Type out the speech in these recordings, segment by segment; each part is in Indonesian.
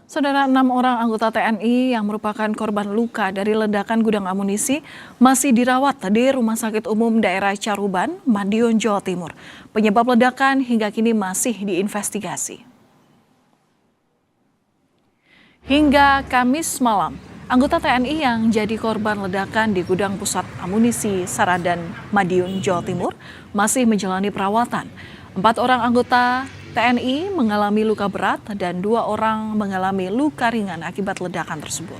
Saudara, 6 orang anggota TNI yang merupakan korban luka dari ledakan gudang amunisi masih dirawat di Rumah Sakit Umum Daerah Caruban, Madiun, Jawa Timur. Penyebab ledakan hingga kini masih diinvestigasi. Hingga Kamis malam, anggota TNI yang jadi korban ledakan di gudang pusat amunisi Saradan, Madiun, Jawa Timur masih menjalani perawatan. 4 orang anggota TNI mengalami luka berat dan 2 orang mengalami luka ringan akibat ledakan tersebut.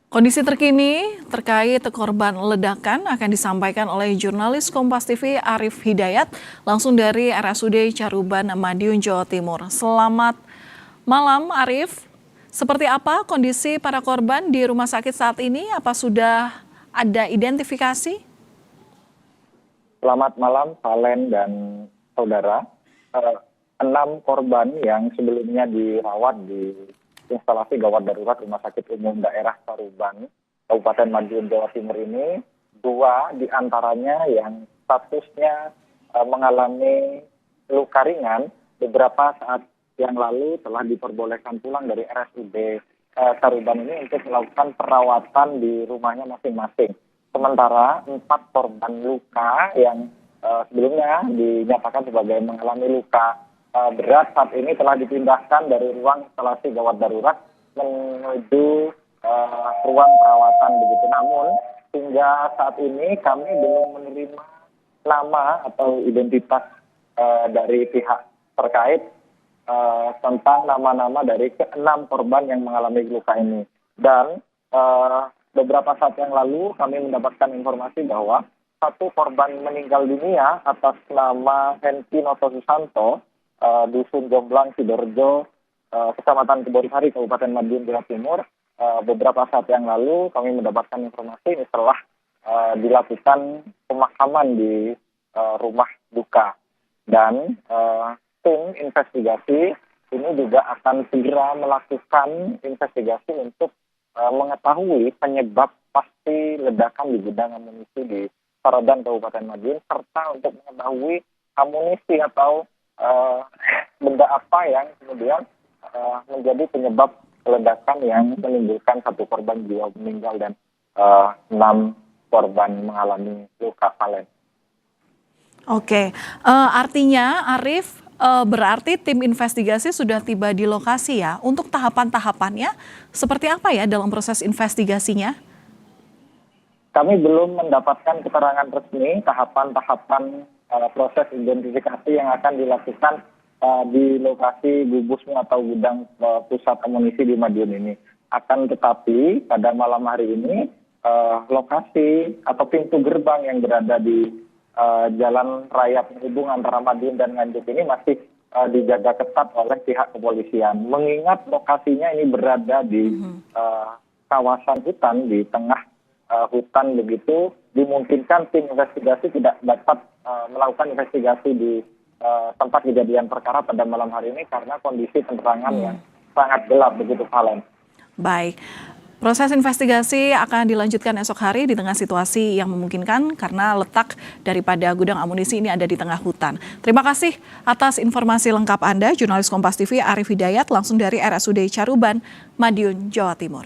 Kondisi terkini terkait korban ledakan akan disampaikan oleh jurnalis Kompas TV Arif Hidayat langsung dari RSUD Caruban, Madiun, Jawa Timur. Selamat malam Arif, seperti apa kondisi para korban di rumah sakit saat ini? Apa sudah ada identifikasi? Selamat malam, Valen dan saudara. 6 korban yang sebelumnya dirawat di instalasi gawat darurat Rumah Sakit Umum Daerah Caruban, Kabupaten Madiun, Jawa Timur ini, 2 diantaranya yang statusnya mengalami luka ringan, beberapa saat yang lalu telah diperbolehkan pulang dari RSUD Caruban ini untuk melakukan perawatan di rumahnya masing-masing. Sementara 4 korban luka yang sebelumnya dinyatakan sebagai mengalami luka berat saat ini telah dipindahkan dari ruang instalasi gawat darurat menuju ruang perawatan begitu. Namun hingga saat ini kami belum menerima nama atau identitas dari pihak terkait tentang nama-nama dari ke-6 korban yang mengalami luka ini. Dan beberapa saat yang lalu kami mendapatkan informasi bahwa 1 korban meninggal dunia atas nama Henki Noto Susanto, Dusun Jomblang, Sidoarjo, Kecamatan Kebonsari, Kabupaten Madiun, Jawa Timur. Beberapa saat yang lalu kami mendapatkan informasi ini setelah dilakukan pemakaman di rumah duka. Dan tim investigasi ini juga akan segera melakukan investigasi untuk mengetahui penyebab pasti ledakan di gudang amunisi di Saradan, Kabupaten Madiun, serta untuk mengetahui amunisi atau benda apa yang kemudian menjadi penyebab ledakan yang menimbulkan 1 korban jiwa meninggal dan 6 korban mengalami luka. Valen. Oke, artinya Arif, berarti tim investigasi sudah tiba di lokasi ya. Untuk tahapan-tahapannya seperti apa ya dalam proses investigasinya? Kami belum mendapatkan keterangan resmi tahapan-tahapan proses identifikasi yang akan dilakukan di lokasi gubusnya atau gudang pusat amunisi di Madiun ini. Akan tetapi pada malam hari ini lokasi atau pintu gerbang yang berada di jalan raya penghubung antara Madiun dan Nganjuk ini masih dijaga ketat oleh pihak kepolisian. Mengingat lokasinya ini berada di kawasan hutan, di tengah hutan begitu, dimungkinkan tim investigasi tidak dapat melakukan investigasi di tempat kejadian perkara pada malam hari ini karena kondisi penerangan yang sangat gelap begitu, Valen. Baik. Proses investigasi akan dilanjutkan esok hari di tengah situasi yang memungkinkan karena letak daripada gudang amunisi ini ada di tengah hutan. Terima kasih atas informasi lengkap Anda, jurnalis Kompas TV Arif Hidayat langsung dari RSUD Caruban, Madiun, Jawa Timur.